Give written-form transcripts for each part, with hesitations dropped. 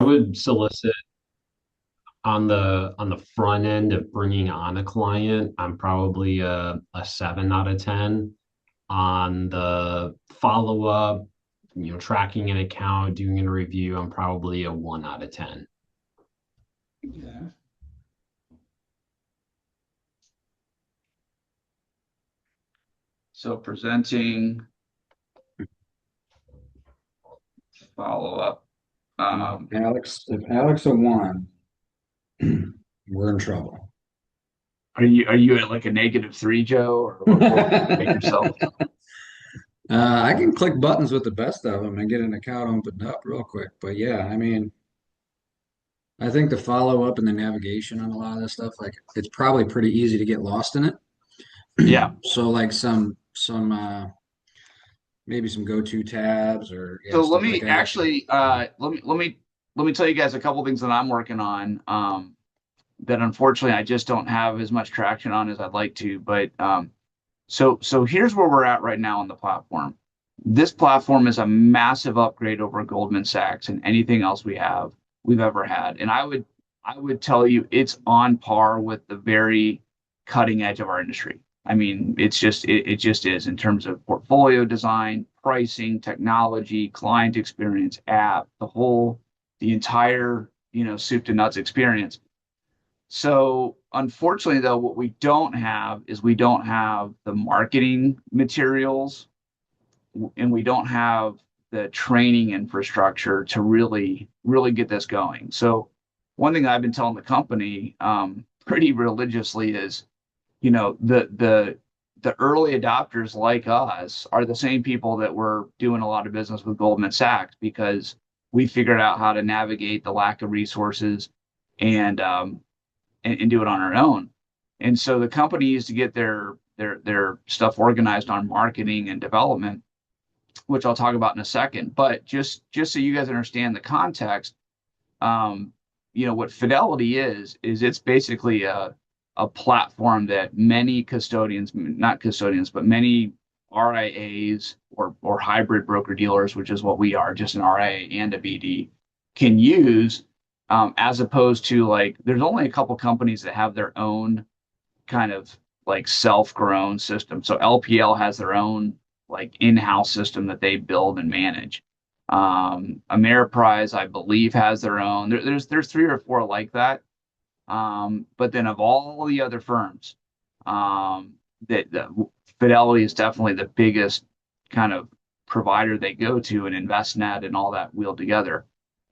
would solicit on the front end of bringing on a client. I'm probably a 7 out of 10. On the follow up, tracking an account, doing a review, I'm probably a 1 out of 10. Yeah. So presenting, follow up. If Alex a one, we're in trouble. Are you at like a -3, Joe, or what would you make yourself? I can click buttons with the best of them and get an account opened up real quick. But yeah, I mean, I think the follow up and the navigation on a lot of this stuff, like it's probably pretty easy to get lost in it. Yeah. So like some maybe some go-to tabs or yeah, So let stuff like me that. actually let me tell you guys a couple things that I'm working on that unfortunately I just don't have as much traction on as I'd like to. But so here's where we're at right now on the platform. This platform is a massive upgrade over Goldman Sachs and anything else we've ever had. And I would tell you it's on par with the very cutting edge of our industry. I mean, it just is in terms of portfolio design, pricing, technology, client experience, app, the entire, soup to nuts experience. So unfortunately, though, what we don't have is we don't have the marketing materials and we don't have the training infrastructure to really get this going. So one thing I've been telling the company pretty religiously is, the early adopters like us are the same people that were doing a lot of business with Goldman Sachs because we figured out how to navigate the lack of resources and and do it on our own. And so the company used to get their stuff organized on marketing and development, which I'll talk about in a second. But just so you guys understand the context, what Fidelity is it's basically a platform that many custodians, not custodians, but many RIAs or hybrid broker dealers, which is what we are, just an RIA and a BD, can use, as opposed to like there's only a couple companies that have their own kind of like self-grown system. So LPL has their own like in-house system that they build and manage. Ameriprise, I believe, has their own. There's three or four like that. But then of all the other firms, that Fidelity is definitely the biggest kind of provider they go to, and InvestNet and all that wheeled together.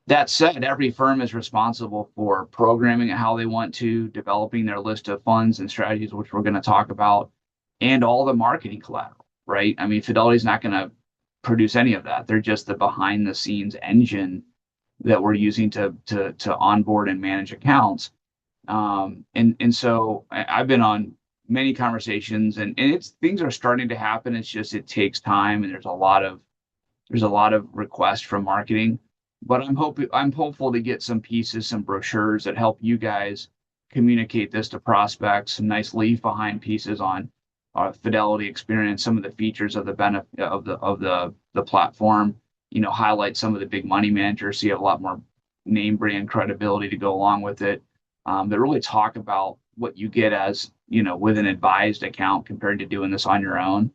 That said, every firm is responsible for programming it how they want to, developing their list of funds and strategies, which we're going to talk about, and all the marketing collateral, right? I mean, Fidelity's not going to produce any of that. They're just the behind the scenes engine that we're using to onboard and manage accounts. And so I've been on many conversations, and it's things are starting to happen. It's just it takes time, and there's a lot of requests from marketing. But I'm hopeful to get some pieces, some brochures that help you guys communicate this to prospects, some nice leave behind pieces on Fidelity experience, some of the features of the benefit of the platform, highlight some of the big money managers so you have a lot more name brand credibility to go along with it. That really talk about what you get as, with an advised account compared to doing this on your own.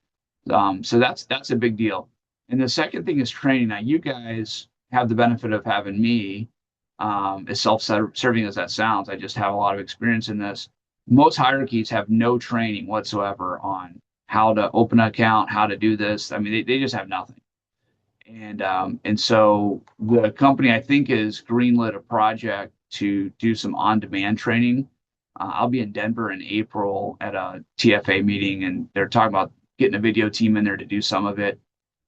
So that's a big deal. And the second thing is training. Now you guys have the benefit of having me, as self-serving as that sounds. I just have a lot of experience in this. Most hierarchies have no training whatsoever on how to open an account, how to do this. I mean, they just have nothing. And so the company I think is greenlit a project to do some on-demand training. I'll be in Denver in April at a TFA meeting, and they're talking about getting a video team in there to do some of it.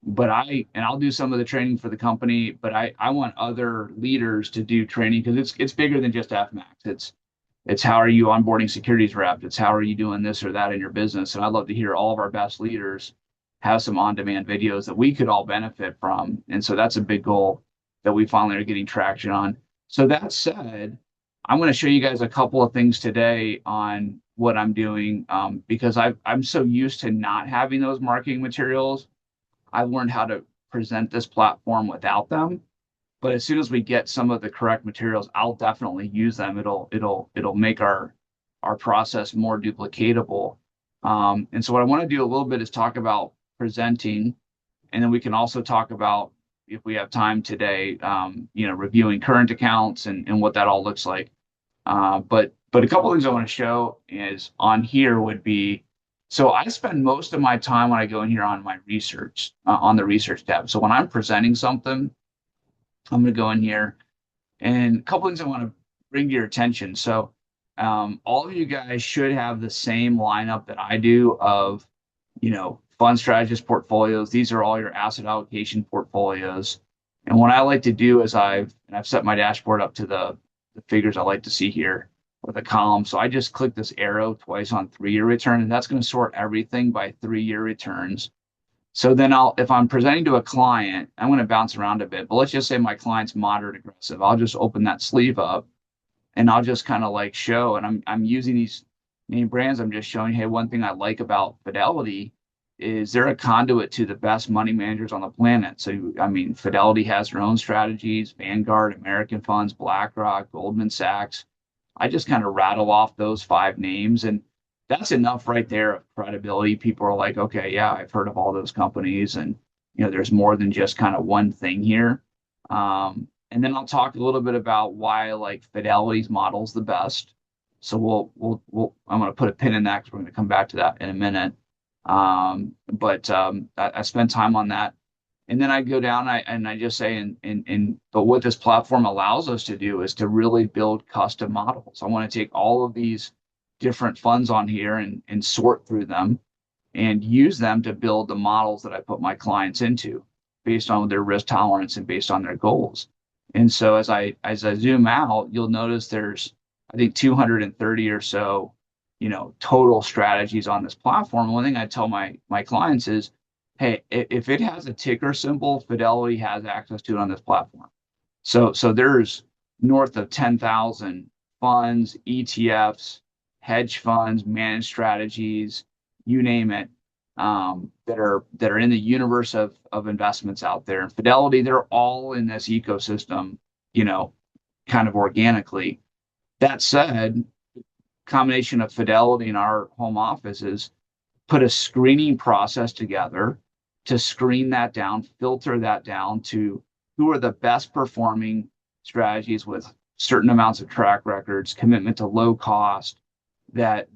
But I'll do some of the training for the company, but I want other leaders to do training because it's bigger than just FMAX. It's how are you onboarding securities rep? It's how are you doing this or that in your business? And I'd love to hear all of our best leaders have some on-demand videos that we could all benefit from. And so that's a big goal that we finally are getting traction on. So that said, I'm going to show you guys a couple of things today on what I'm doing, because I'm so used to not having those marketing materials. I've learned how to present this platform without them. But as soon as we get some of the correct materials, I'll definitely use them. It'll make our process more duplicatable. And so what I want to do a little bit is talk about presenting, and then we can also talk about, if we have time today, reviewing current accounts and what that all looks like. But a couple of things I want to show is on here would be, so I spend most of my time when I go in here on my research, on the research tab. So when I'm presenting something, I'm going to go in here, and a couple things I want to bring to your attention. So all of you guys should have the same lineup that I do of, fund strategist portfolios. These are all your asset allocation portfolios. And what I like to do is I've set my dashboard up to the figures I like to see here, or the column. So I just click this arrow twice on 3-year return, and that's going to sort everything by 3-year returns. So then if I'm presenting to a client, I'm going to bounce around a bit, but let's just say my client's moderate aggressive. I'll just open that sleeve up, and I'll just kind of like show, and I'm using these name brands. I'm just showing, hey, one thing I like about Fidelity is they're a conduit to the best money managers on the planet. So, I mean, Fidelity has their own strategies, Vanguard, American Funds, BlackRock, Goldman Sachs. I just kind of rattle off those 5 names, and that's enough right there of credibility. People are like, okay, yeah, I've heard of all those companies, and there's more than just kind of one thing here. And then I'll talk a little bit about why I like Fidelity's models the best. So I'm going to put a pin in that because we're going to come back to that in a minute. But I spend time on that, and then I go down and I just say, but what this platform allows us to do is to really build custom models. I want to take all of these different funds on here and sort through them and use them to build the models that I put my clients into based on their risk tolerance and based on their goals. And so as I zoom out, you'll notice there's, I think, 230 or so, total strategies on this platform. One thing I tell my clients is, hey, if it has a ticker symbol, Fidelity has access to it on this platform. So there's north of 10,000 funds, ETFs, hedge funds, managed strategies, you name it, that are in the universe of investments out there. And Fidelity, they're all in this ecosystem, kind of organically. That said, combination of Fidelity and our home offices put a screening process together to screen that down, filter that down to who are the best performing strategies with certain amounts of track records, commitment to low cost, that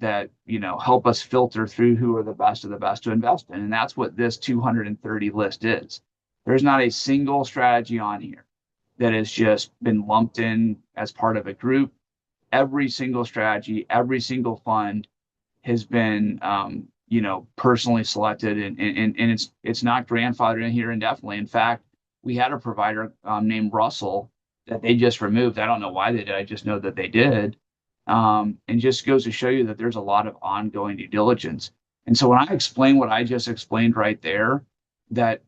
help us filter through who are the best of the best to invest in. And that's what this 230 list is. There's not a single strategy on here that has just been lumped in as part of a group. Every single strategy, every single fund has been personally selected, and it's not grandfathered in here indefinitely. In fact, we had a provider named Russell that they just removed. I don't know why they did. I just know that they did. And just goes to show you that there's a lot of ongoing due diligence. And so when I explain what I just explained right there, that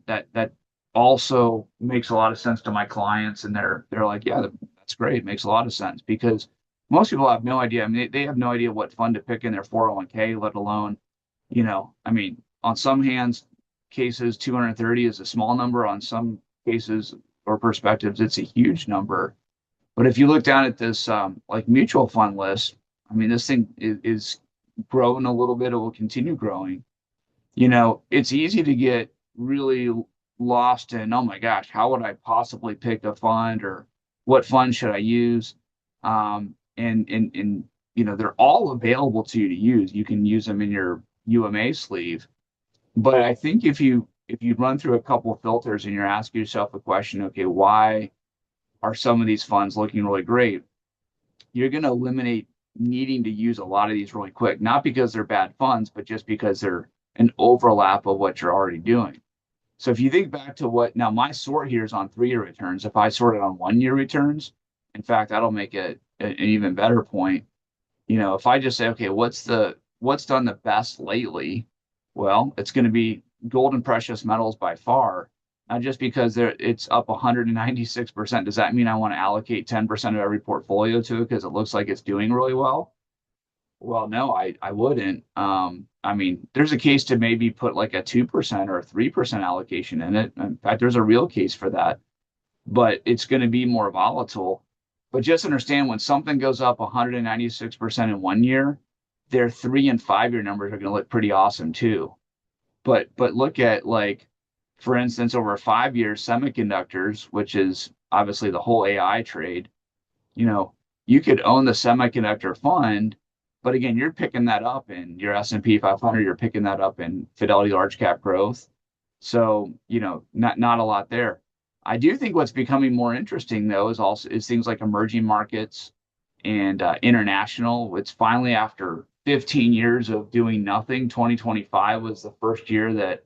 also makes a lot of sense to my clients, and they're like, yeah, that's great. It makes a lot of sense, because most people have no idea. I mean, they have no idea what fund to pick in their 401k, let alone, on some cases, 230 is a small number. On some cases or perspectives, it's a huge number. But if you look down at this like mutual fund list, I mean, this thing is growing a little bit. It will continue growing. It's easy to get really lost in, oh my gosh, how would I possibly pick a fund, or what fund should I use? And they're all available to you to use. You can use them in your UMA sleeve. But I think if you run through a couple of filters and you're asking yourself a question, okay, why are some of these funds looking really great? You're going to eliminate needing to use a lot of these really quick, not because they're bad funds, but just because they're an overlap of what you're already doing. So if you think back to now my sort here is on 3-year returns. If I sort it on 1-year returns, in fact, that'll make it an even better point. If I just say, okay, what's done the best lately? Well, it's going to be gold and precious metals by far. Not just because it's up 196%. Does that mean I want to allocate 10% of every portfolio to it because it looks like it's doing really well? Well, no, I wouldn't. I mean, there's a case to maybe put like a 2% or a 3% allocation in it. In fact, there's a real case for that. but it's going to be more volatile. But just understand when something goes up 196% in one year, their 3 and 5 year numbers are going to look pretty awesome too. But look at, like, for instance, over 5 years, semiconductors, which is obviously the whole AI trade, you know, you could own the semiconductor fund, but again, you're picking that up in your S&P 500, you're picking that up in Fidelity Large Cap Growth. So, not a lot there. I do think what's becoming more interesting though is things like emerging markets and international. It's finally, after 15 years of doing nothing, 2025 was the first year that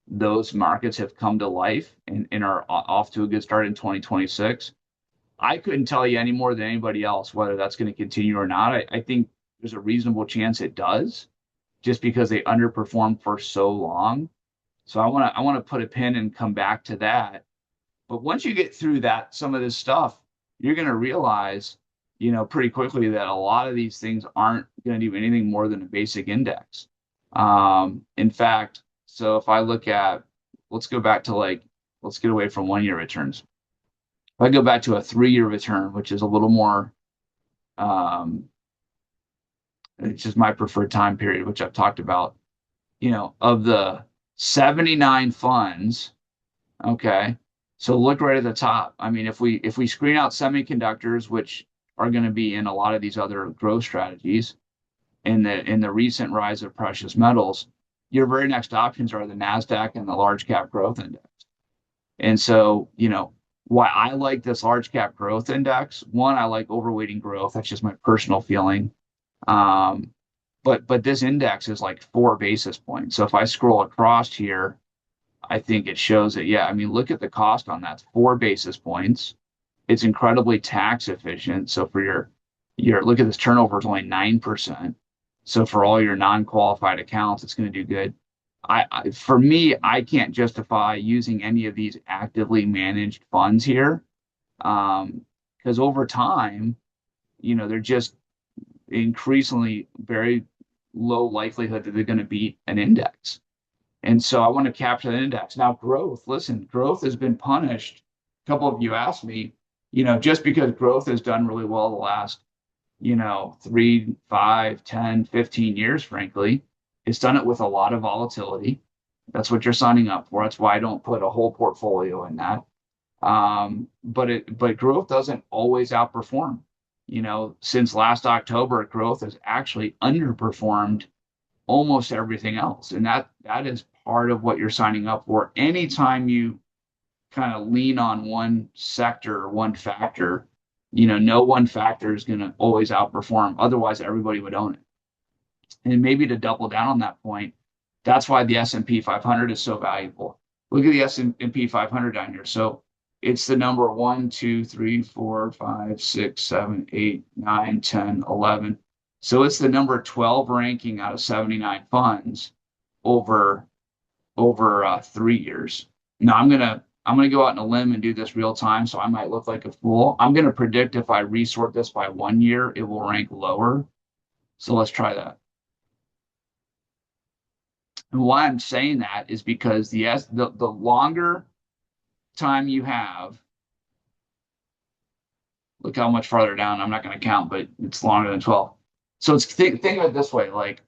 those markets have come to life and are off to a good start in 2026. I couldn't tell you any more than anybody else whether that's going to continue or not. I think there's a reasonable chance it does, just because they underperformed for so long. So I want to put a pin and come back to that. But once you get through that, some of this stuff, you're going to realize, pretty quickly that a lot of these things aren't going to do anything more than a basic index. In fact, so if I look at, let's go back to, like, let's get away from 1 year returns. If I go back to a 3 year return, which is a little more, um, it's just my preferred time period, which I've talked about, of the 79 funds. Okay. So look right at the top. I mean, if we screen out semiconductors, which are going to be in a lot of these other growth strategies, in the recent rise of precious metals, your very next options are the Nasdaq and the large cap growth index. And so, why I like this large cap growth index, one, I like overweighting growth. That's just my personal feeling. Um, but this index is like 4 basis points. So if I scroll across here, I think it shows it. Yeah, I mean, look at the cost on that. 4 basis points. It's incredibly tax efficient. So for your look at this, turnover is only 9%. So for all your non-qualified accounts, it's going to do good. For me, I can't justify using any of these actively managed funds here, because over time, they're just increasingly very low likelihood that they're going to beat an index. And so I want to capture that index. Now, growth, listen, growth has been punished. A couple of you asked me, just because growth has done really well the last, 3, 5, 10, 15 years, frankly, it's done it with a lot of volatility. That's what you're signing up for. That's why I don't put a whole portfolio in that. But growth doesn't always outperform. Since last October, growth has actually underperformed almost everything else. And that is part of what you're signing up for. Anytime you kind of lean on one sector or one factor, no one factor is going to always outperform. Otherwise, everybody would own it. And maybe to double down on that point, that's why the S&P 500 is so valuable. Look at the S&P 500 down here. So it's the number 1, 2, 3, 4, 5, 6, 7, 8, 9, 10, 11. So it's the number 12 ranking out of 79 funds over 3 years. Now I'm gonna go out on a limb and do this real time, so I might look like a fool. I'm gonna predict if I resort this by 1 year, it will rank lower. So let's try that. And why I'm saying that is because the longer time you have, look how much farther down. I'm not going to count, but it's longer than 12. So think of it this way, like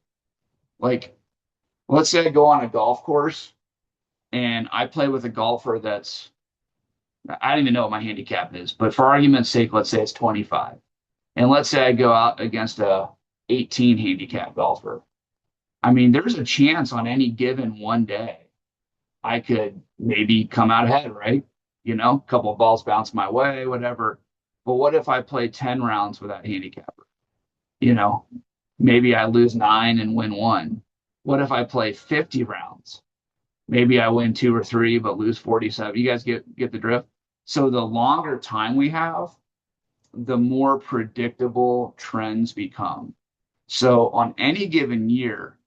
let's say I go on a golf course and I play with a golfer that's, I don't even know what my handicap is, but for argument's sake, let's say it's 25. And let's say I go out against a 18 handicap golfer. I mean, there's a chance on any given one day I could maybe come out ahead, right? A couple of balls bounce my way, whatever. But what if I play 10 rounds with that handicapper? Maybe I lose 9 and win 1. What if I play 50 rounds? Maybe I win 2 or 3, but lose 47. You guys get the drift? So the longer time we have, the more predictable trends become. So on any given year,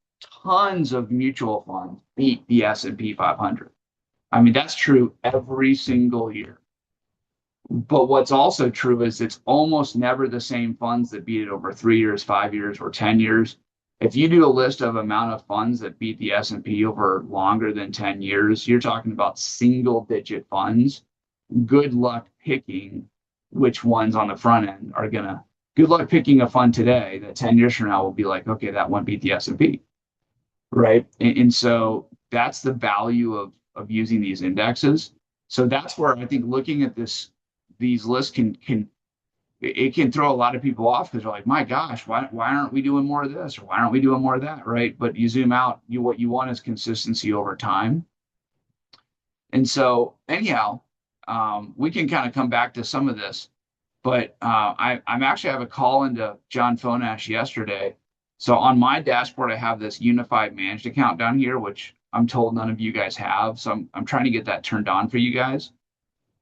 tons of mutual funds beat the S&P 500. I mean, that's true every single year. But what's also true is it's almost never the same funds that beat it over 3 years, 5 years, or 10 years. If you do a list of amount of funds that beat the S&P over longer than 10 years, you're talking about single digit funds. Good luck picking which ones on the front end are gonna. Good luck picking a fund today that 10 years from now will be like, okay, that one beat the S&P, right? And so that's the value of using these indexes. So that's where I think looking at these lists can it can throw a lot of people off because they're like, my gosh, why aren't we doing more of this or why aren't we doing more of that, right? But you zoom out, what you want is consistency over time. And so anyhow, we can kind of come back to some of this, but I'm actually have a call into John Fonash yesterday. So on my dashboard, I have this unified managed account down here, which I'm told none of you guys have. So I'm trying to get that turned on for you guys.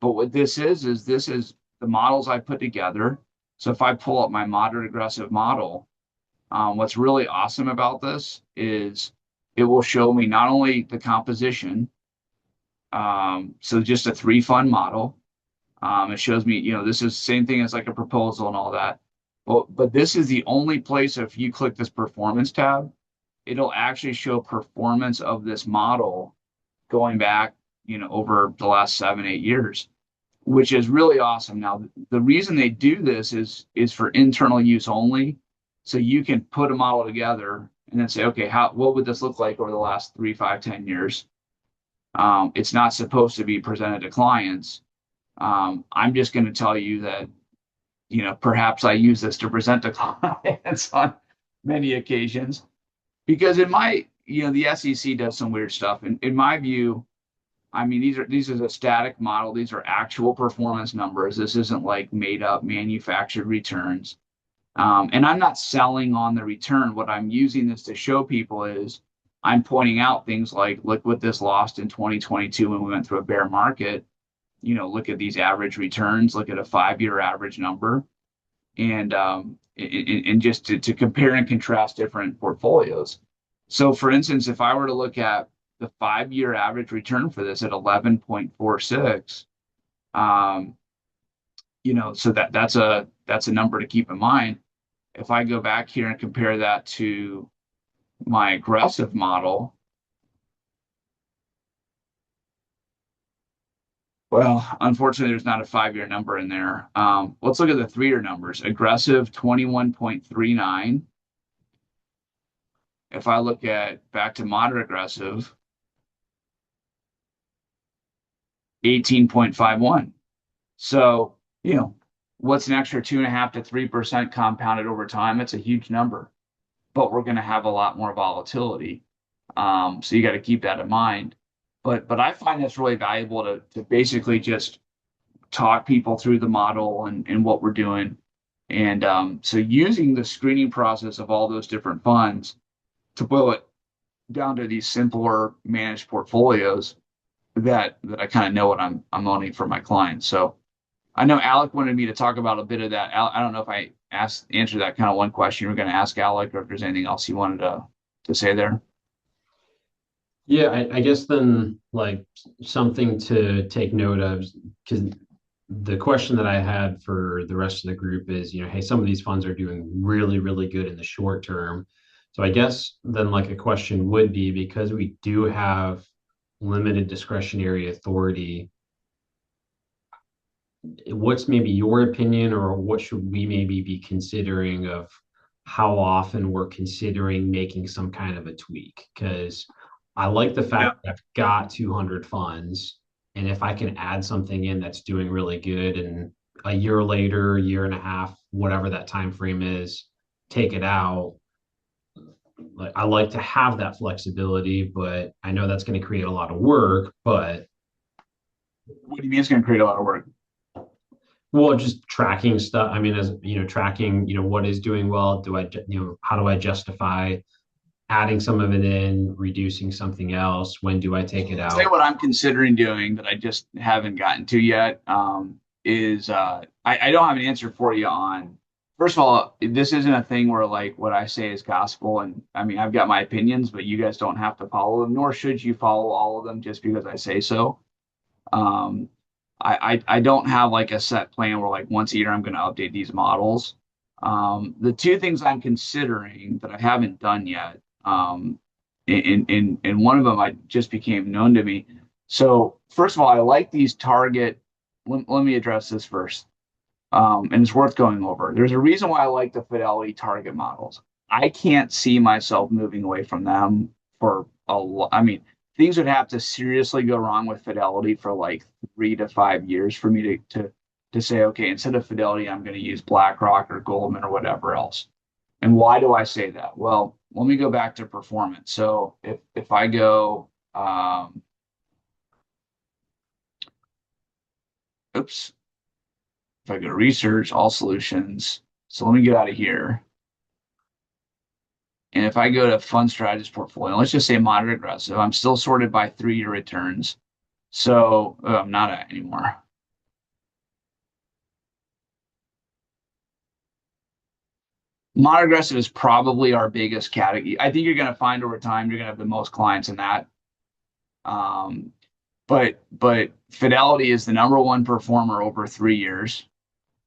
But what this is the models I put together. So if I pull up my moderate aggressive model, what's really awesome about this is it will show me not only the composition, so just a 3 fund model. It shows me, this is the same thing as like a proposal and all that. But this is the only place, if you click this performance tab, it'll actually show performance of this model going back, over the last 7, 8 years, which is really awesome. Now, the reason they do this is for internal use only. So you can put a model together and then say, okay, what would this look like over the last 3, 5, 10 years? It's not supposed to be presented to clients. I'm just going to tell you that, perhaps I use this to present to clients on many occasions because the SEC does some weird stuff. And in my view, I mean, these are a static model. These are actual performance numbers. This isn't like made up manufactured returns. And I'm not selling on the return. What I'm using this to show people is I'm pointing out things like, look what this lost in 2022 when we went through a bear market. Look at these average returns, look at a 5-year average number, and just to compare and contrast different portfolios. So for instance, if I were to look at the 5-year average return for this at 11.46, so that's a number to keep in mind. If I go back here and compare that to my aggressive model, well, unfortunately, there's not a 5-year number in there. Let's look at the 3-year numbers. Aggressive 21.39. If I look at back to moderate aggressive, 18.51. So, what's an extra 2.5 to 3% compounded over time? It's a huge number, but we're going to have a lot more volatility. So you got to keep that in mind. But I find it's really valuable to basically just talk people through the model and what we're doing. And so using the screening process of all those different funds to boil it down to these simpler managed portfolios that I kind of know what I'm owning for my clients. So I know Alec wanted me to talk about a bit of that. I don't know if I answered that kind of one question you were going to ask Alec, or if there's anything else you wanted to say there. Yeah, I guess then like something to take note of, because the question that I had for the rest of the group is, hey, some of these funds are doing really, really good in the short term. So I guess then like a question would be, because we do have limited discretionary authority, what's maybe your opinion, or what should we maybe be considering of how often we're considering making some kind of a tweak? Because I like the fact that I've got 200 funds, and if I can add something in that's doing really good, and a year later, year and a half, whatever that time frame is, take it out. Like, I like to have that flexibility, but I know that's going to create a lot of work. But What do you mean it's going to create a lot of work? well, just tracking stuff. I mean, as tracking, what is doing well. How do I justify adding some of it in, reducing something else? When do I take it I'll tell you out? what I'm considering doing that I just haven't gotten to yet, is I don't have an answer for you on. First of all, this isn't a thing where like what I say is gospel, and I mean I've got my opinions, but you guys don't have to follow them, nor should you follow all of them just because I say so. Um, I don't have like a set plan where like once a year I'm going to update these models. The two things I'm considering that I haven't done yet, and one of them I just became known to me. So first of all, I like these target let me address this first. And it's worth going over. There's a reason why I like the Fidelity target models. I can't see myself moving away from them for a lot. I mean, things would have to seriously go wrong with Fidelity for like 3 to 5 years for me to say, okay, instead of Fidelity, I'm going to use BlackRock or Goldman or whatever else. And why do I say that? Well, let me go back to performance. So if I go, oops, if I go research all solutions, so let me get out of here. And if I go to fund strategist portfolio, let's just say moderate aggressive, I'm still sorted by 3 year returns. So I'm not anymore. Moderate aggressive is probably our biggest category. I think you're going to find over time you're going to have the most clients in that. Um, but Fidelity is the number one performer over 3 years.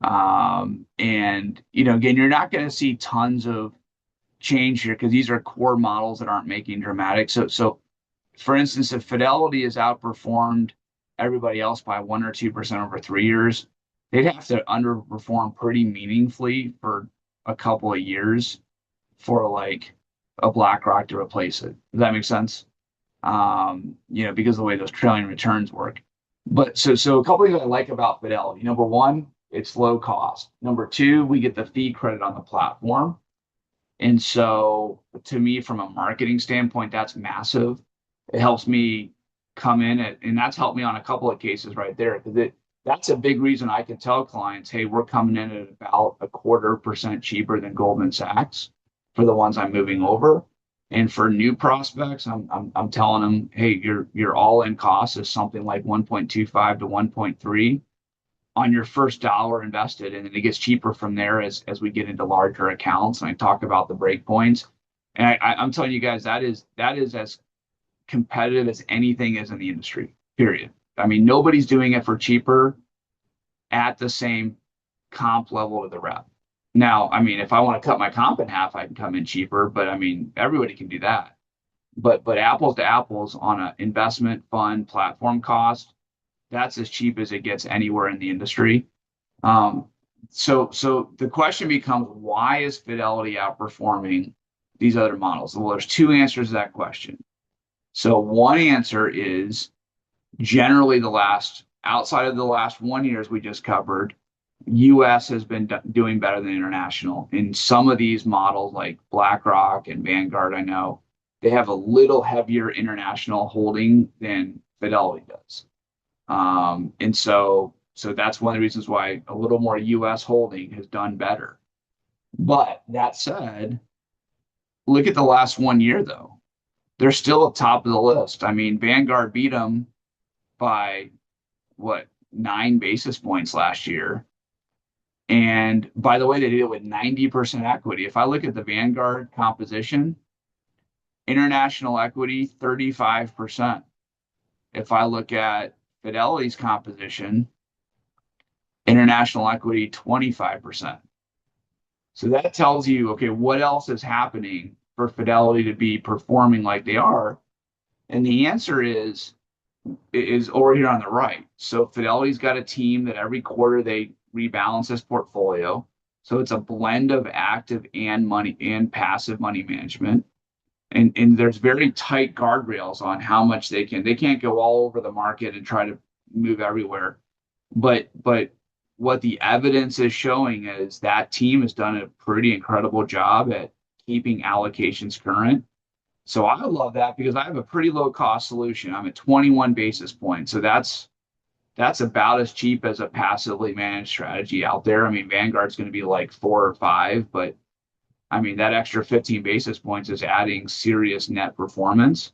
And again, you're not going to see tons of change here because these are core models that aren't making dramatic. So for instance, if Fidelity has outperformed everybody else by 1 or 2% over 3 years, they'd have to underperform pretty meaningfully for a couple of years for like a BlackRock to replace it. Does that make sense? Because of the way those trailing returns work. But so a couple of things I like about Fidelity. Number one, it's low cost. Number two, we get the fee credit on the platform. And so to me, from a marketing standpoint, that's massive. It helps me come in and that's helped me on a couple of cases right there because that's a big reason I can tell clients, hey, we're coming in at about 1/4% cheaper than Goldman Sachs for the ones I'm moving over. And for new prospects, I'm telling them, hey, your all-in cost is something like 1.25 to 1.3 on your first dollar invested, and then it gets cheaper from there as we get into larger accounts. And I talk about the breakpoints, and I'm telling you guys that is as competitive as anything is in the industry. Period. I mean, nobody's doing it for cheaper at the same comp level to the rep. Now, I mean, if I want to cut my comp in half, I can come in cheaper, but I mean, everybody can do that. But apples to apples on an investment fund platform cost, that's as cheap as it gets anywhere in the industry. Um, so the question becomes, why is Fidelity outperforming these other models? Well, there's two answers to that question. So one answer is generally outside of the last 1 year we just covered, US has been doing better than international. In some of these models like BlackRock and Vanguard, I know they have a little heavier international holding than Fidelity does. And so that's one of the reasons why a little more US holding has done better. But that said, look at the last 1 year though. They're still at top of the list. I mean, Vanguard beat them by what, 9 basis points last year. And by the way, they did it with 90% equity. If I look at the Vanguard composition, international equity, 35%. If I look at Fidelity's composition, international equity, 25%. So that tells you, okay, what else is happening for Fidelity to be performing like they are? And the answer is over here on the right. So Fidelity's got a team that every quarter they rebalance this portfolio. So it's a blend of active and money and passive money management. And there's very tight guardrails on how much they can't go all over the market and try to move everywhere. But what the evidence is showing is that team has done a pretty incredible job at keeping allocations current. So I love that because I have a pretty low cost solution. I'm at 21 basis points. So that's about as cheap as a passively managed strategy out there. I mean, Vanguard's going to be like 4 or 5, but I mean, that extra 15 basis points is adding serious net performance.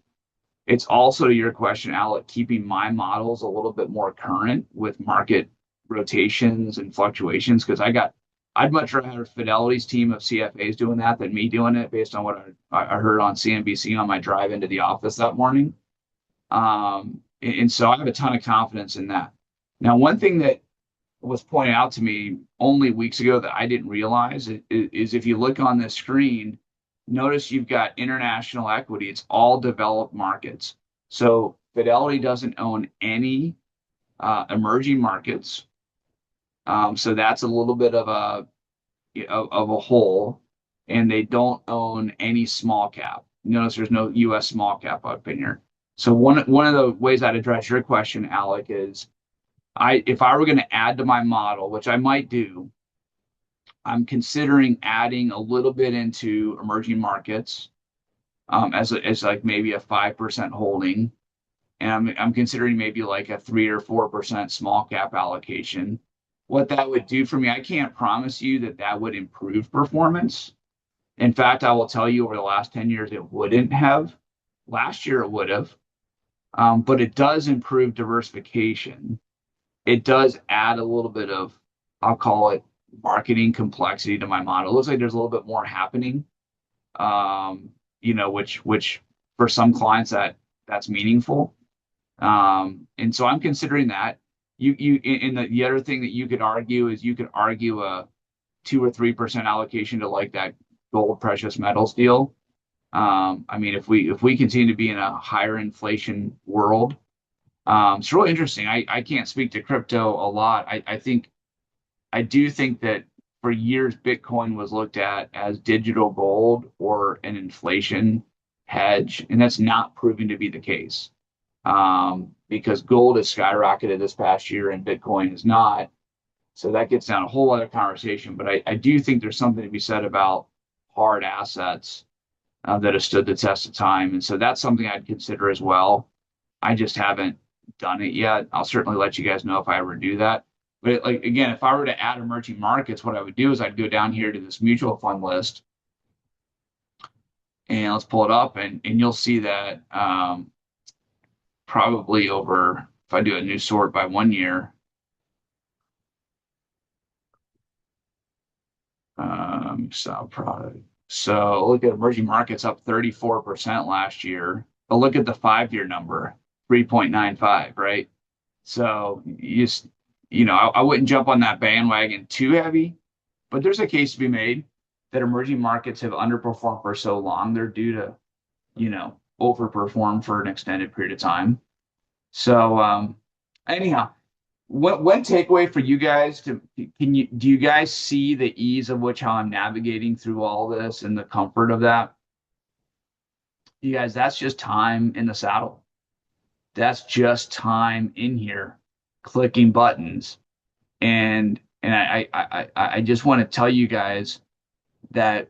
It's also, to your question, Alec, keeping my models a little bit more current with market rotations and fluctuations because I'd much rather have Fidelity's team of CFAs doing that than me doing it based on what I heard on CNBC on my drive into the office that morning. And so I have a ton of confidence in that. Now, one thing that was pointed out to me only weeks ago that I didn't realize is if you look on the screen, notice you've got international equity. It's all developed markets. So Fidelity doesn't own any emerging markets. So that's a little bit of a hole, and they don't own any small cap. Notice there's no U.S. small cap up in here. So one of the ways I'd address your question, Alec, is if I were going to add to my model, which I might do, I'm considering adding a little bit into emerging markets as like maybe a 5% holding, and I'm considering maybe like a 3 or 4% small cap allocation. What that would do for me, I can't promise you that that would improve performance. In fact, I will tell you over the last 10 years, it wouldn't have. Last year, it would have. But it does improve diversification. It does add a little bit of, I'll call it marketing complexity to my model. It looks like there's a little bit more happening, which for some clients that's meaningful. And so I'm considering that. And the other thing that you could argue is you could argue a 2 or 3% allocation to like that gold precious metals deal. I mean, if we continue to be in a higher inflation world, it's really interesting. I can't speak to crypto a lot. I do think that for years Bitcoin was looked at as digital gold or an inflation hedge, and that's not proving to be the case. Because gold has skyrocketed this past year and Bitcoin is not. So that gets down a whole other conversation. But I do think there's something to be said about hard assets that have stood the test of time. And so that's something I'd consider as well. I just haven't done it yet. I'll certainly let you guys know if I ever do that. But like again, if I were to add emerging markets, what I would do is I'd go down here to this mutual fund list, and let's pull it up, and you'll see that probably over, if I do a new sort by 1 year, style product. So look at emerging markets up 34% last year, but look at the 5 year number, 3.95, right? So I wouldn't jump on that bandwagon too heavy, but there's a case to be made that emerging markets have underperformed for so long. They're due to, overperform for an extended period of time. So anyhow, one takeaway for you guys do you guys see the ease of which how I'm navigating through all this and the comfort of that? You guys, that's just time in the saddle. That's just time in here clicking buttons. And I just want to tell you guys that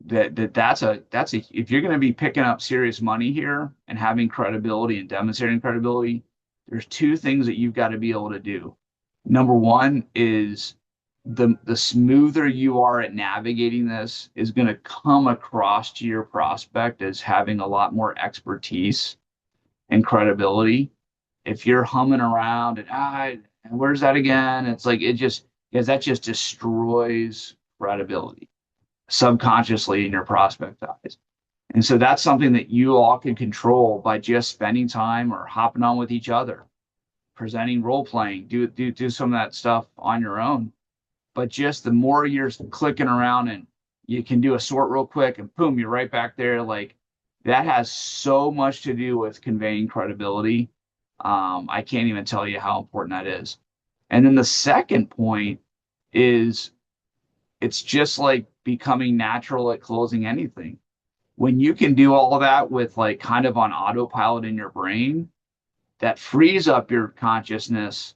that's a if you're going to be picking up serious money here and having credibility and demonstrating credibility, there's two things that you've got to be able to do. Number one is the smoother you are at navigating this is going to come across to your prospect as having a lot more expertise and credibility. If you're humming around and where's that again? It's like because that just destroys credibility subconsciously in your prospect eyes. And so that's something that you all can control by just spending time or hopping on with each other, presenting, role playing, do some of that stuff on your own. But just the more you're clicking around and you can do a sort real quick and boom, you're right back there. Like that has so much to do with conveying credibility. I can't even tell you how important that is. And then the second point is it's just like becoming natural at closing anything. When you can do all of that with like kind of on autopilot in your brain, that frees up your consciousness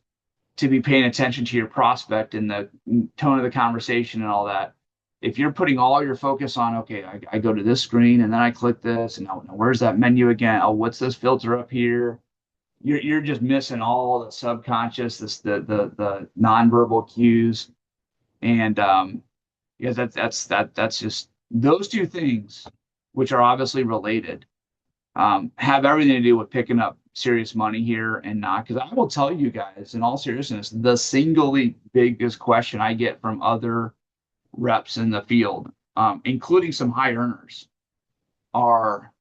to be paying attention to your prospect and the tone of the conversation and all that. If you're putting all your focus on, okay, I go to this screen and then I click this and now where's that menu again? Oh, what's this filter up here? You're just missing all the subconscious, the nonverbal cues, and because that's just those two things, which are obviously related, have everything to do with picking up serious money here and not. Because I will tell you guys, in all seriousness, the singly biggest question I get from other reps in the field, including some high earners, are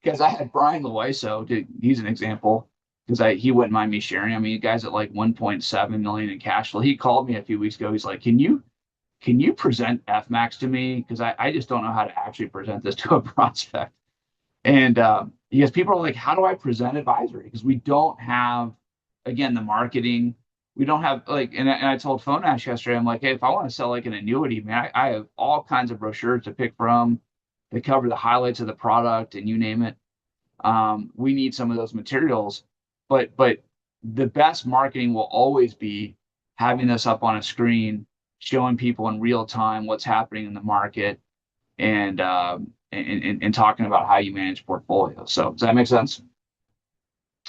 because I had Brian Loiso, he's an example, because he wouldn't mind me sharing. I mean, guys at like 1.7 million in cash flow. He called me a few weeks ago. He's like, can you present FMAX to me? Because I just don't know how to actually present this to a prospect. And because people are like, how do I present advisory? Because we don't have again, the marketing. We don't have like, and I told Phone Ash yesterday, I'm like, hey, if I want to sell like an annuity, man, I have all kinds of brochures to pick from. They cover the highlights of the product and you name it. We need some of those materials, but the best marketing will always be having this up on a screen, showing people in real time what's happening in the market, and talking about how you manage portfolios. So does that make sense?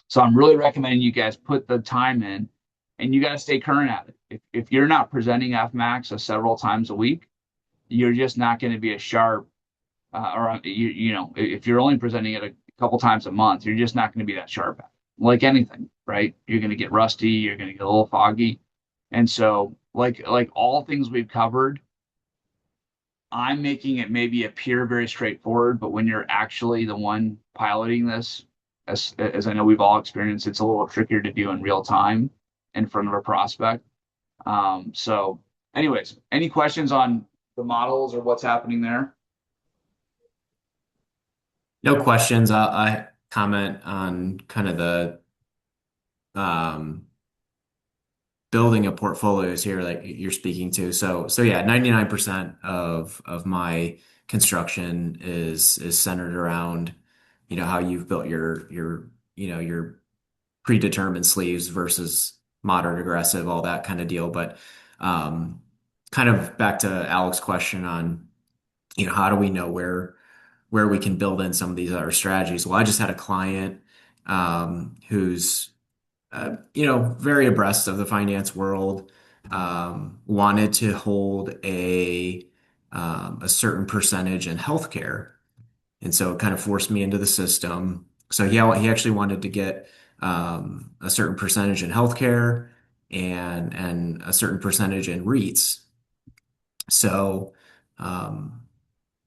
So I'm really recommending you guys put the time in, and you got to stay current at it. If you're not presenting FMAX several times a week, you're just not going to be as sharp. Or if you're only presenting it a couple times a month, you're just not going to be that sharp at it. Like anything, right? You're going to get rusty. You're going to get a little foggy. And so, like all things we've covered, I'm making it maybe appear very straightforward, but when you're actually the one piloting this, as I know we've all experienced, it's a little trickier to do in real time in front of a prospect. So, anyways, any questions on the models or what's happening there? No questions. I comment on kind of the um, building of portfolios here, like you're speaking to. So yeah, 99% of my construction is centered around, how you've built your predetermined sleeves versus moderate aggressive, all that kind of deal. But um, kind of back to Alex's question on, how do we know where we can build in some of these other strategies? Well, I just had a client who's very abreast of the finance world, wanted to hold a certain percentage in healthcare, and so it kind of forced me into the system. So he actually wanted to get a certain percentage in healthcare and a certain percentage in REITs. So um,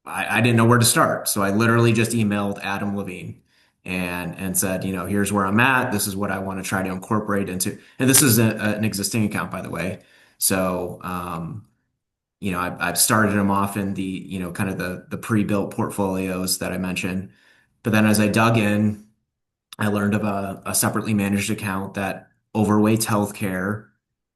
I didn't know where to start. So I literally just emailed Adam Levine and said, here's where I'm at. This is what I want to try to incorporate into. And this is an existing account, by the way. So, I've started him off in the, kind of the pre-built portfolios that I mentioned. But then as I dug in, I learned of a separately managed account that overweights healthcare,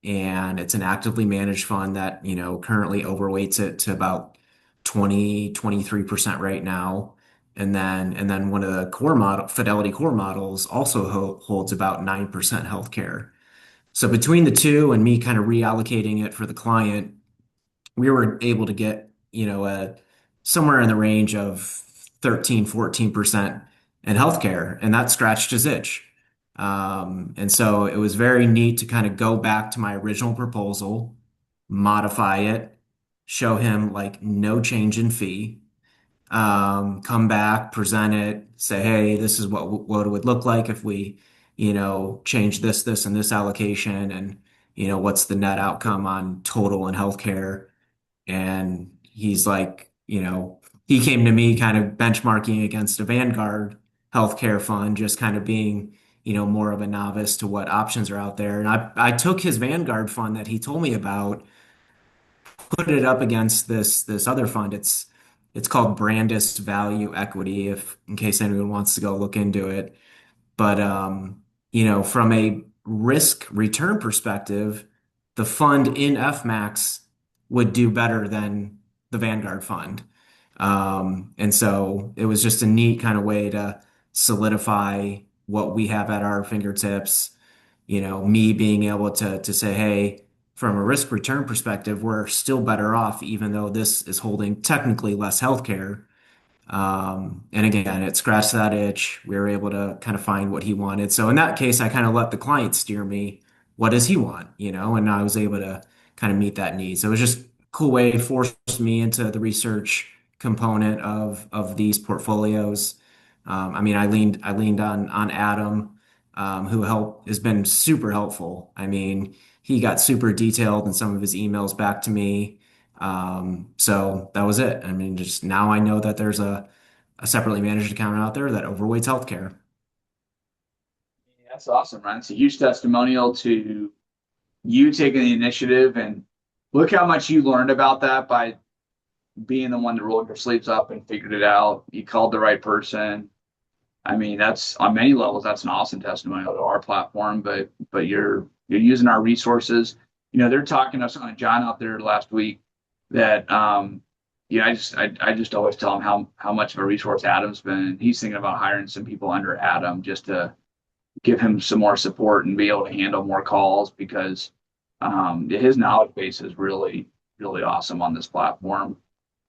and it's an actively managed fund that, currently overweights it to about 23% right now. And then one of the core model, Fidelity core models also holds about 9% healthcare. So between the two and me kind of reallocating it for the client, we were able to get, somewhere in the range of 13, 14% in healthcare, and that scratched his itch. And so it was very neat to kind of go back to my original proposal, modify it, show him like no change in fee, come back, present it, say, hey, this is what it would look like if we, change this, and this allocation, and what's the net outcome on total and healthcare. And he's like, he came to me kind of benchmarking against a Vanguard healthcare fund, just kind of being, more of a novice to what options are out there. And I took his Vanguard fund that he told me about, put it up against this other fund. It's called Brandis Value Equity, if in case anyone wants to go look into it. But from a risk return perspective, the fund in FMAX would do better than the Vanguard fund. And so it was just a neat kind of way to solidify what we have at our fingertips. Me being able to say, hey, from a risk return perspective, we're still better off, even though this is holding technically less healthcare. And again, it scratched that itch. We were able to kind of find what he wanted. So in that case, I kind of let the client steer me. What does he want? And I was able to kind of meet that need. So it was just a cool way to force me into the research component of these portfolios. I leaned on Adam, who has been super helpful. I mean, he got super detailed in some of his emails back to me. So that was it. I mean, just now I know that there's a separately managed account out there that overweights healthcare. That's awesome, man. It's a huge testimonial to you taking the initiative, and look how much you learned about that by being the one that rolled your sleeves up and figured it out. You called the right person. I mean, that's on many levels, that's an awesome testimonial to our platform, but you're using our resources. They're talking to us on John out there last week that I just always tell him how much of a resource Adam's been. He's thinking about hiring some people under Adam just to give him some more support and be able to handle more calls because his knowledge base is really, really awesome on this platform.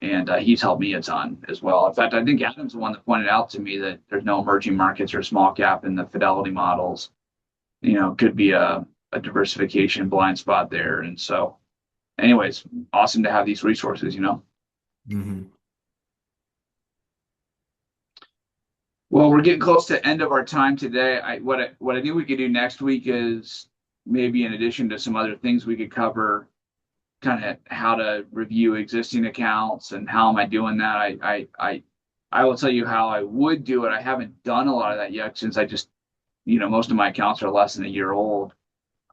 And he's helped me a ton as well. In fact, I think Adam's the one that pointed out to me that there's no emerging markets or small cap in the Fidelity models. Could be a diversification blind spot there. And so, anyways, awesome to have these resources. Hmm. Well, we're getting close to the end of our time today. What I think we could do next week is maybe in addition to some other things we could cover, kind of how to review existing accounts and how am I doing that. I will tell you how I would do it. I haven't done a lot of that yet since most of my accounts are less than a year old.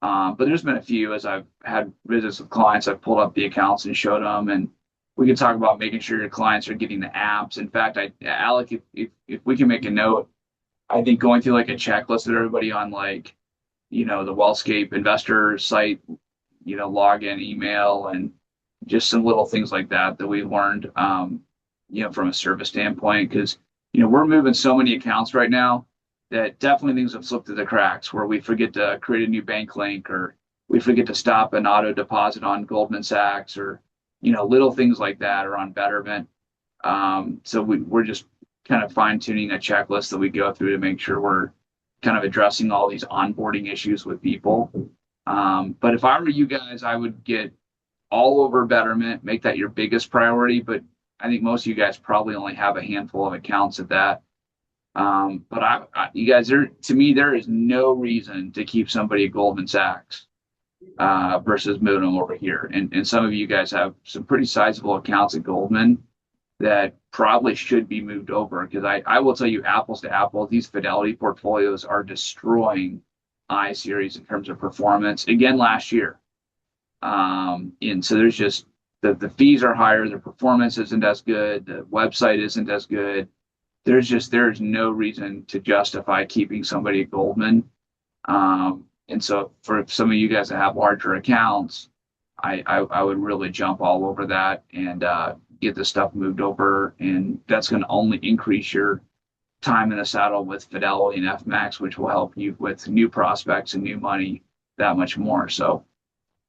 But there's been a few as I've had visits with clients. I've pulled up the accounts and showed them, and we can talk about making sure your clients are getting the apps. In fact, Alec, if we can make a note, I think going through like a checklist of everybody on like, the Wellscape investor site, login, email, and just some little things like that we learned, from a service standpoint. Because, we're moving so many accounts right now that definitely things have slipped through the cracks where we forget to create a new bank link or we forget to stop an auto deposit on Goldman Sachs or, little things like that or on Betterment. So we're just kind of fine tuning a checklist that we go through to make sure we're kind of addressing all these onboarding issues with people. But if I were you guys, I would get all over Betterment, make that your biggest priority. But I think most of you guys probably only have a handful of accounts at that. But you guys, to me, there is no reason to keep somebody at Goldman Sachs versus moving them over here. And some of you guys have some pretty sizable accounts at Goldman that probably should be moved over because I will tell you, apples to apples, these Fidelity portfolios are destroying iSeries in terms of performance again last year. And so there's just the fees are higher, the performance isn't as good, the website isn't as good. There's no reason to justify keeping somebody at Goldman. And so for some of you guys that have larger accounts, I would really jump all over that and get the stuff moved over. And that's going to only increase your time in the saddle with Fidelity and FMAX, which will help you with new prospects and new money that much more. So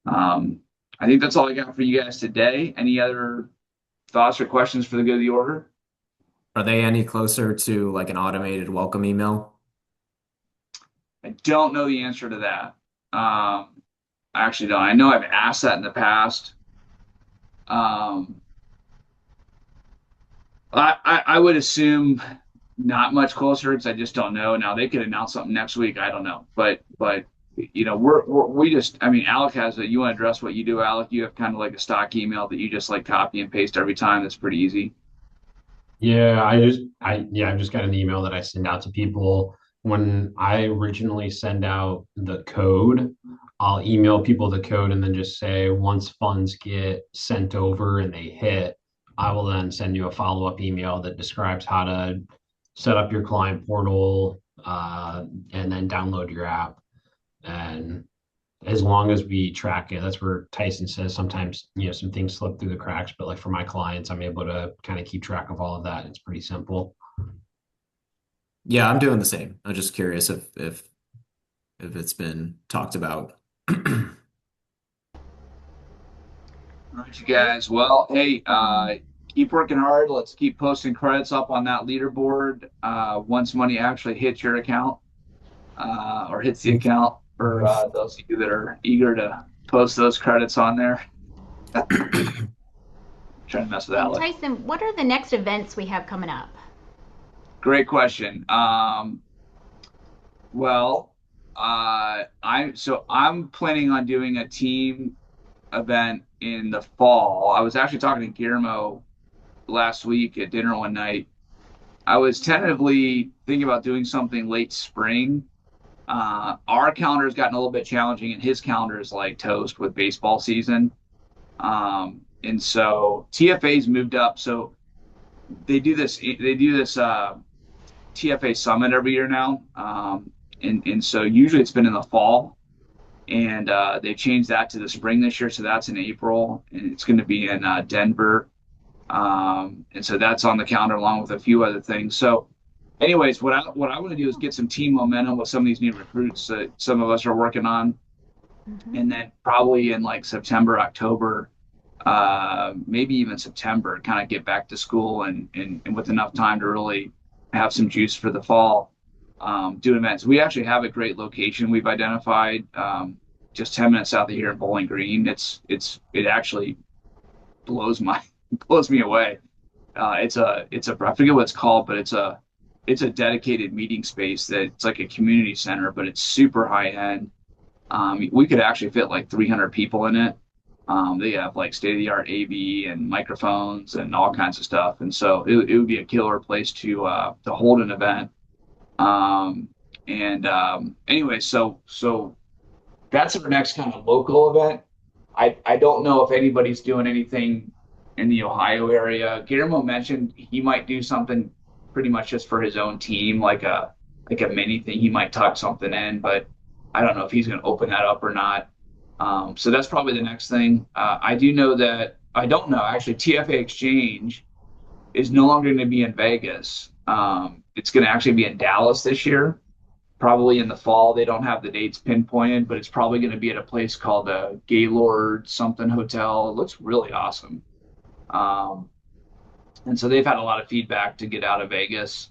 I think that's all I got for you guys today. Any other thoughts or questions for the good of the order? Are they any closer to like an automated welcome email? I don't know the answer to that. I actually don't. I know I've asked that in the past. Um, I would assume not much closer because I just don't know. Now they could announce something next week. I don't know, but we just. I mean, Alec has it. You want to address what you do, Alec? You have kind of like a stock email that you just like copy and paste every time. That's pretty easy. Yeah, I've just got an email that I send out to people. When I originally send out the code, I'll email people the code and then just say once funds get sent over and they hit, I will then send you a follow-up email that describes how to set up your client portal, and then download your app. And as long as we track it, that's where Tyson says sometimes, some things slip through the cracks, but like for my clients, I'm able to kind of keep track of all of that. It's pretty simple. Yeah, I'm doing the same. I'm just curious if it's been talked about. All right, you guys. Well, hey, keep working hard. Let's keep posting credits up on that leaderboard once money actually hits your account or hits the account for those of you that are eager to post those credits on there. Trying to mess with And Alec. Tyson, what are the next events we have coming up? Great question. Well, I'm planning on doing a team event in the fall. I was actually talking to Guillermo last week at dinner one night. I was tentatively thinking about doing something late spring. Our calendar has gotten a little bit challenging, and his calendar is like toast with baseball season. And so TFA's moved up. So they do this TFA Summit every year now. And so usually it's been in the fall, and they've changed that to the spring this year. So that's in April, and it's going to be in Denver. And so that's on the calendar along with a few other things. So, anyways, what I want to do is get some team momentum with some of these new recruits that some of us are working on, Mhm. and then probably in like September, October, maybe even September, kind of get back to school and with enough time to really have some juice for the fall, do events. We actually have a great location we've identified, just 10 minutes south of here in Bowling Green. It actually blows my blows me away. It's a I forget what it's called, but it's a dedicated meeting space that it's like a community center, but it's super high end. We could actually fit like 300 people in it. They have like state of the art AV and microphones and all kinds of stuff, and so it would be a killer place to hold an event. And Anyway, so that's our next kind of local event. I don't know if anybody's doing anything in the Ohio area. Guillermo mentioned he might do something pretty much just for his own team, like a mini thing. He might tuck something in, but I don't know if he's going to open that up or not. So that's probably the next thing. I do know that I don't know actually. TFA Exchange is no longer going to be in Vegas. It's going to actually be in Dallas this year, probably in the fall. They don't have the dates pinpointed, but it's probably going to be at a place called the Gaylord something Hotel. It looks really awesome. Um, and so they've had a lot of feedback to get out of Vegas.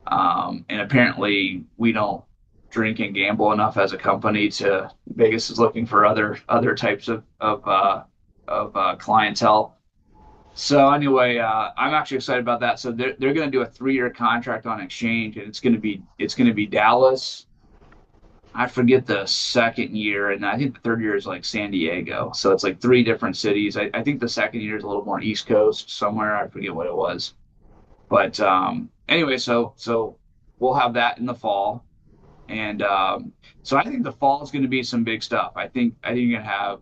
And apparently we don't drink and gamble enough as a company to Vegas is looking for other types of clientele. So anyway, I'm actually excited about that. So they're going to do a 3-year contract on exchange, and it's going to be Dallas. I forget the second year, and I think the third year is like San Diego. So it's like 3 different cities. I think the second year is a little more East Coast somewhere. I forget what it was. But anyway, so we'll have that in the fall, and so I think the fall is going to be some big stuff. I think you're going to have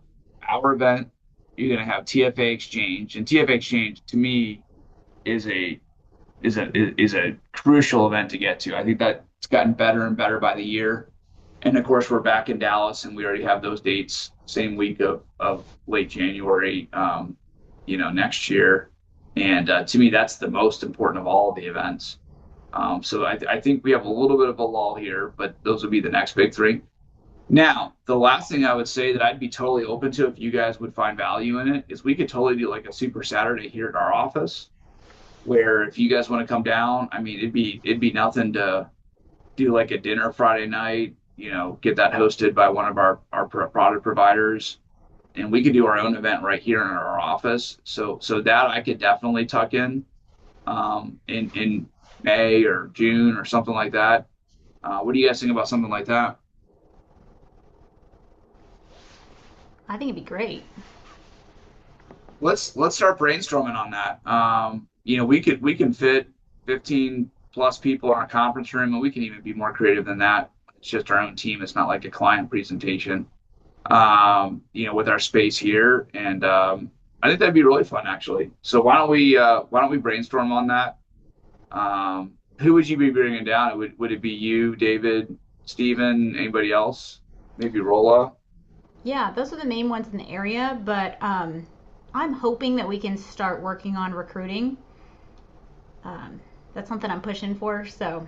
our event. You're going to have TFA Exchange, and TFA Exchange to me is a is a crucial event to get to. I think that it's gotten better and better by the year. And of course, we're back in Dallas, and we already have those dates same week of late January, next year. And to me, that's the most important of all of the events. So I think we have a little bit of a lull here, but those would be the next big three. Now, the last thing I would say that I'd be totally open to if you guys would find value in it is we could totally do like a Super Saturday here at our office, where if you guys want to come down, I mean, it'd be nothing to do like a dinner Friday night, get that hosted by one of our product providers, and we could do our own event right here in our office. So that I could definitely tuck in May or June or something like that. What do you guys think about something like that? I think it'd be great. Let's start brainstorming on that. We can fit 15 plus people in our conference room, and we can even be more creative than that. It's just our own team. It's not like a client presentation. With our space here, and I think that'd be really fun actually. So why don't we brainstorm on that? Who would you be bringing down? Would it be you, David, Steven, anybody else? Maybe Rolla? Yeah, those are the main ones in the area, but I'm hoping that we can start working on recruiting. Um, that's something I'm pushing for, so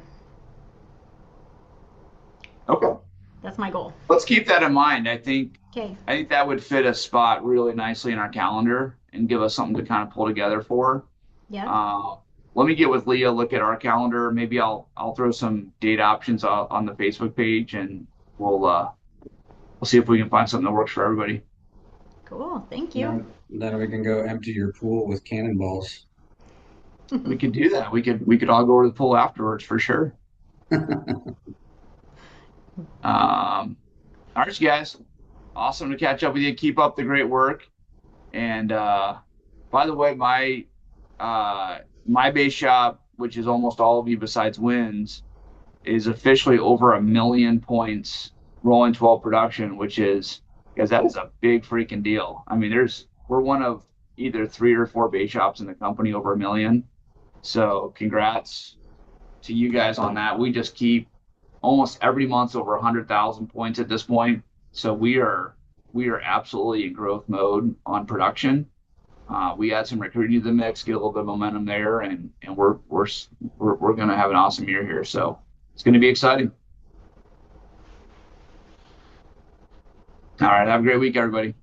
Okay. that's my goal. Let's keep that in mind. I think Okay. I think that would fit a spot really nicely in our calendar and give us something to kind of pull together for. Yep. Uh, Let me get with Leah, look at our calendar. Maybe I'll throw some date options on the Facebook page, and we'll see if we can find something that works for everybody. Cool. Thank you. Then we can go empty your pool with cannonballs. We could do that. We could all go over to the pool afterwards for sure. All right, you guys. Awesome to catch up with you. Keep up the great work. And by the way, my base shop, which is almost all of you besides wins, is officially over 1 million points rolling 12 production, which is because that is a big freaking deal. I mean, we're one of either 3 or 4 base shops in the company over 1 million. So congrats. to you guys on that. We just keep almost every month's over 100,000 points at this point. So we are absolutely in growth mode on production. We add some recruiting to the mix, get a little bit of momentum there, and we're going to have an awesome year here. So it's going to be exciting. All right, have a great week, everybody.